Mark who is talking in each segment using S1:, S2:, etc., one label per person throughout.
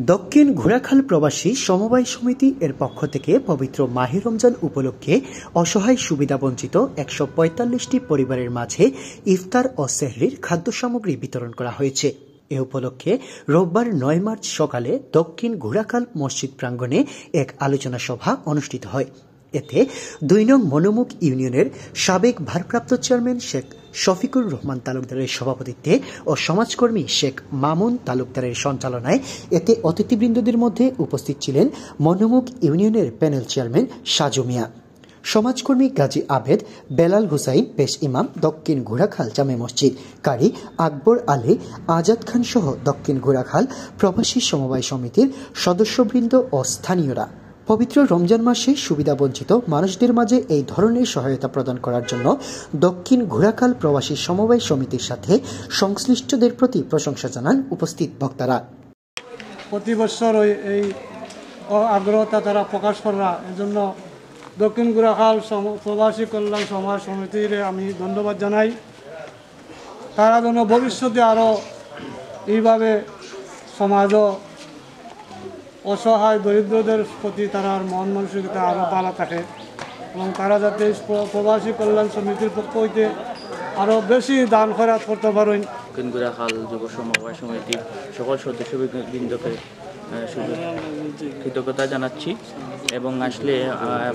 S1: দক্ষিণ ঘোড়াখাল প্রবাসী সমবায় সমিতি এর পক্ষ থেকে পবিত্র মাহে রমজান উপলক্ষে অসহায় সুবিধাবঞ্চিত ১৪৫টি পরিবারের মাঝে ইফতার ও সেহরির খাদ্য সামগ্রী বিতরণ করা হয়েছে। এ উপলক্ষে রোববার ৯ মার্চ সকালে দক্ষিণ ঘোড়াখাল মসজিদ প্রাঙ্গণে এক আলোচনা সভা অনুষ্ঠিত হয়। এতে ২ নং মনোমুখ ইউনিয়নের সাবেক ভারপ্রাপ্ত চেয়ারম্যান শেখ শফিকুর রহমান তালুকদারের সভাপতিত্বে ও সমাজকর্মী শেখ মামুন তালুকদারের সঞ্চালনায় এতে অতিথিবৃন্দদের মধ্যে উপস্থিত ছিলেন মনোমুখ ইউনিয়নের প্যানেল চেয়ারম্যান সাজু মিয়া, সমাজকর্মী গাজী আবেদ, বেলাল হুসাইন পেশ ইমাম দক্ষিণ ঘোড়াখাল জামে মসজিদ, কারি আকবর আলী, আজাদ খান সহ দক্ষিণ ঘোড়াখাল প্রবাসী সমবায় সমিতির সদস্যবৃন্দ ও স্থানীয়রা। পবিত্র রমজান মাসে সুবিধাবঞ্চিত মানুষদের মাঝে এই ধরনের সহায়তা প্রদান করার জন্য দক্ষিণ ঘোড়াখাল প্রবাসী সমবায় সমিতির সাথে সংশ্লিষ্টদের প্রতি প্রশংসা জানান উপস্থিত বক্তারা।
S2: প্রতি বছর এই আগ্রহটা তারা প্রকাশ করা, এজন্য দক্ষিণ ঘোড়াখাল প্রবাসী কল্যাণ সমাজ সমিতির আমি ধন্যবাদ জানাই। তারা যেন ভবিষ্যতে আরও এইভাবে সমাজ অসহায় দরিদ্রদের প্রতি তার মন মানসিকতা আরও ভালো থাকে এবং তারা যাতে প্রবাসী কল্যাণ সমিতির পক্ষ হইতে আরও বেশি দান খয়রাত করতে পারেন।
S3: দক্ষিণ ঘোড়াখাল যুব সমবায় সমিতির সকল সদস্যবৃন্দকে কৃতজ্ঞতা জানাচ্ছি এবং আসলে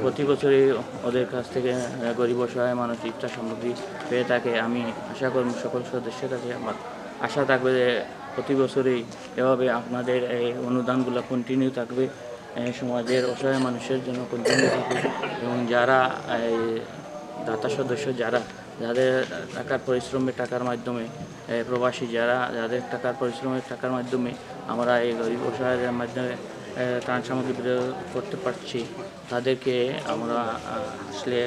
S3: প্রতি বছরই ওদের কাছ থেকে গরিব অসহায় মানুষ ইফতার সামগ্রী পেয়ে থাকে। আমি আশা করি সকল সদস্যের কাছে আমার আশা থাকবে যে প্রতি বছরই এভাবে আপনাদের এই অনুদানগুলো কন্টিনিউ থাকবে, সমাজের অসহায় মানুষের জন্য কন্টিনিউ থাকবে এবং যারা দাতা সদস্য যাদের টাকার পরিশ্রমের টাকার মাধ্যমে প্রবাসী যাদের টাকার পরিশ্রমের টাকার মাধ্যমে আমরা এই গরিব অসহায়ের মাধ্যমে ত্রাণ সামগ্রী বিতরণ করতে পারছি, তাদেরকে আমরা আসলে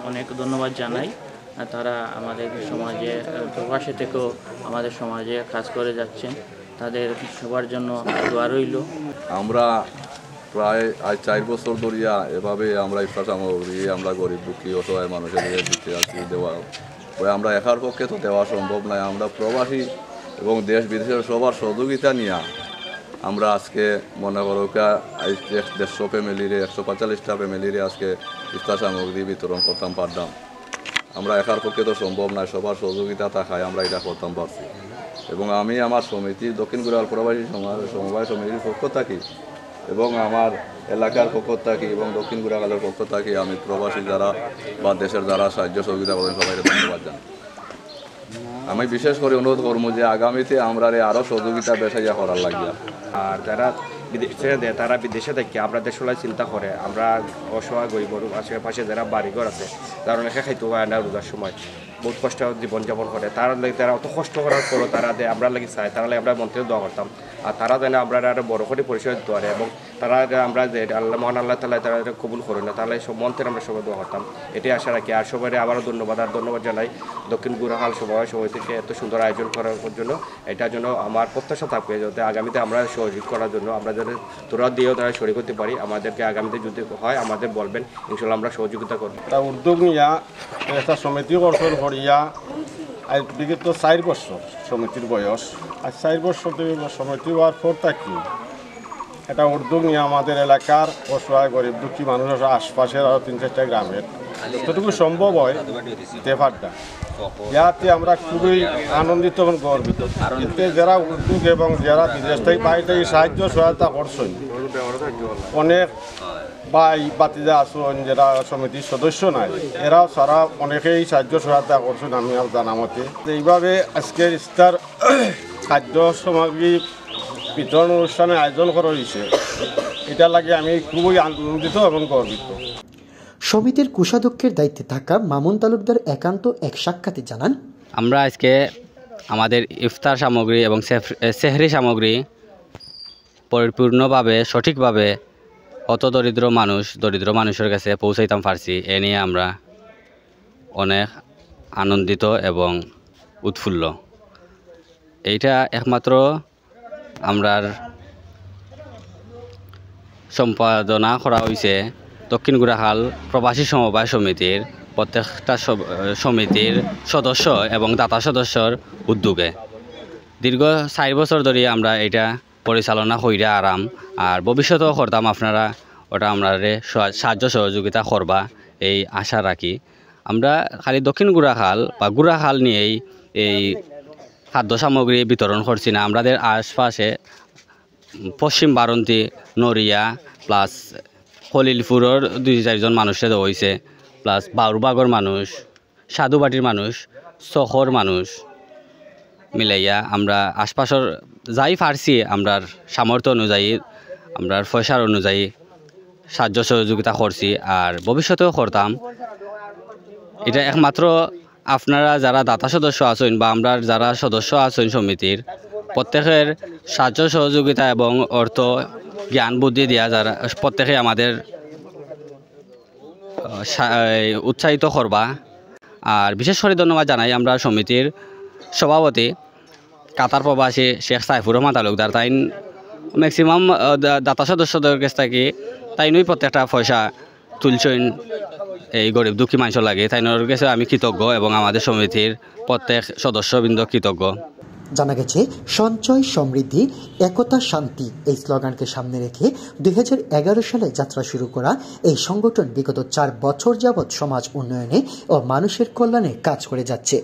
S3: অনেক ধন্যবাদ জানাই। তারা আমাদের সমাজে প্রবাসী থেকেও আমাদের সমাজে কাজ করে যাচ্ছেন, তাদের সবার জন্য দোয়া রইল।
S4: আমরা প্রায় আজ ৪ বছর ধরিয়া এভাবে আমরা ইফতার সামগ্রী আমরা গরিব দুঃখী অসহায় মানুষের দিতে আছি দেওয়া। আমরা একার পক্ষে তো দেওয়া সম্ভব নয়। আমরা প্রবাসী এবং দেশ বিদেশের সবার সহযোগিতা নিয়ে আমরা আজকে মনে করো ১৫০ ফ্যামিলিরে ১৪৫টা ফ্যামিলিরে আজকে ইফতার সামগ্রী বিতরণ করতাম পারতাম। আমরা একার পক্ষে তো সম্ভব নয়, সবার সহযোগিতা থাকায় আমরা এটা করতাম পারছি। এবং আমি আমার সমিতি দক্ষিণ ঘোড়াখাল প্রবাসী সমবায় সমিতির পক্ষ থাকি এবং আমার এলাকার পক্ষ থাকি এবং দক্ষিণ ঘোড়াখালের পক্ষ থাকি আমি প্রবাসী যারা বা দেশের যারা সাহায্য সহযোগিতা করেন সবাই ধন্যবাদ জানাই। আমি বিশেষ করে অনুরোধ করবো যে আগামীতে আমরা আরও সহযোগিতা বেসাইয়া করার লাগিয়া।
S5: আর যারা বিদেশে দেয় তারা বিদেশে থেকে আমরা দেশলাই চিন্তা করে আমরা অসহায় গরিব আশেপাশে যারা বাড়িঘর আছে তারা অনেকে খাইতে পারে না, রোজার সময় বহুত কষ্ট জীবনযাপন করে, তারা অত কষ্ট করার পরও তারা আমরা লাগি চাই, তারা আমরা মন্ত্রে দোয়া করতাম আর তারা যেন আমরা আরও বড় করে পরিচয় দিতে পারে এবং তারা আমরা যে আল্লাহ মহান আল্লাহ তালা তারা কবুল করে না, তাহলে সব মন্ত্রে আমরা সবাই দোয়া করতাম। এটাই আশা রাখি। আর সবাই আবারও ধন্যবাদ জানাই দক্ষিণ ঘোড়াখাল সমবায় সমিতিকে এত সুন্দর আয়োজন করার জন্য। এটার জন্য আমার প্রত্যাশা থাকবে যাতে আগামীতে আমরা সহযোগ করার জন্য আমরা যাতে তোরা দিয়েও তারা শরীর করতে পারি, আমাদেরকে আগামীতে যদি হয় আমাদের বলবেন, ইনশাল্লাহ আমরা সহযোগিতা করব।
S6: একটা উদ্যোগ নিয়া একটা সমিতি গঠন করিয়া আজ বিগত ৪ বছর সমিতির বয়স, আর ৪ বছর সমিতি হওয়ার পর থাকি একটা উদ্যোগ নিয়ে আমাদের এলাকার অসহায় গরিব দুঃখী মানুষের আশপাশের আরও ৩-৪টা গ্রামের যতটুকু সম্ভব হয় দেফারটা ইয়াতে আমরা খুবই আনন্দিত এবং গর্বিত। এতে যারা উদ্যোগ এবং যারা বিদেশ থেকে বাইরে থেকে সাহায্য সহায়তা করছেন অনেক ভাই বাতিজা আসুন যারা সমিতির সদস্য নাই, এরাও সারা অনেকেই সাহায্য সহায়তা করছেন আমি আর জানা মতে। এইভাবে আজকের ইফতার খাদ্য সামগ্রী বিতরণ অনুষ্ঠানের আয়োজন করা হয়েছে, এটা লাগে আমি খুবই আনন্দিত এবং গর্বিত।
S1: সমিতির কোষাধ্যক্ষের দায়িত্বে থাকা মামুন তালুকদার একান্ত এক সাক্ষাতে জানান,
S7: আমরা আজকে আমাদের ইফতার সামগ্রী এবং সেহরি সামগ্রী পরিপূর্ণভাবে সঠিকভাবে অত দরিদ্র মানুষের কাছে পৌঁছাইতাম পারছি। এ নিয়ে আমরা অনেক আনন্দিত এবং উৎফুল্ল। এইটা একমাত্র আমরার সম্পাদনা করা হয়েছে দক্ষিণ ঘোড়াখাল প্রবাসী সমবায় সমিতির প্রত্যেকটা সমিতির সদস্য এবং দাতা সদস্যর উদ্যোগে। দীর্ঘ ৪ বছর ধরে আমরা এটা পরিচালনা কইরা আরাম আর ভবিষ্যতেও করতাম আপনারা ওটা আমরা সাহায্য সহযোগিতা করবা এই আশা রাখি। আমরা খালি দক্ষিণ গুড়াখাল বা গুড়াখাল নিয়েই এই খাদ্য সামগ্রী বিতরণ করছি না, আমাদের আশপাশে পশ্চিম বারন্তী, নড়িয়া প্লাস হলিলপুরের 2-4 জন মানুষের হয়েছে, প্লাস বাউরবাগর মানুষ, সাধুবাটির মানুষ, শহর মানুষ মিলাইয়া আমরা আশপাশের যাই পারছি আমরার সামর্থ্য অনুযায়ী আমরার পয়সার অনুযায়ী সাহায্য সহযোগিতা করছি আর ভবিষ্যতেও করতাম। এটা একমাত্র আপনারা যারা দাতা সদস্য আছেন বা আমরা যারা সদস্য আছেন সমিতির প্রত্যেকের সাহায্য সহযোগিতা এবং অর্থ জ্ঞান বুদ্ধি দেওয়া যারা প্রত্যেকে আমাদের উৎসাহিত করবা। আর বিশেষ করে ধন্যবাদ জানাই আমরা সমিতির সভাপতি কাতার প্রবাসী শেখ সাইফুর রহমান তালুকদার, তাই ম্যাক্সিমাম দাতা সদস্যদের কাছ থেকে তাইনই প্রত্যেকটা পয়সা তুলছেন এই গরিব দুঃখী মানুষ লাগে, তাইনোর কাছে আমি কৃতজ্ঞ এবং আমাদের সমিতির প্রত্যেক সদস্যবৃন্দ কৃতজ্ঞ।
S1: জানা গেছে সঞ্চয় সমৃদ্ধি একতা শান্তি এই স্লোগানকে সামনে রেখে 2011 সালে যাত্রা শুরু করা এই সংগঠন বিগত 4 বছর যাবৎ সমাজ উন্নয়নে ও মানুষের কল্যাণে কাজ করে যাচ্ছে।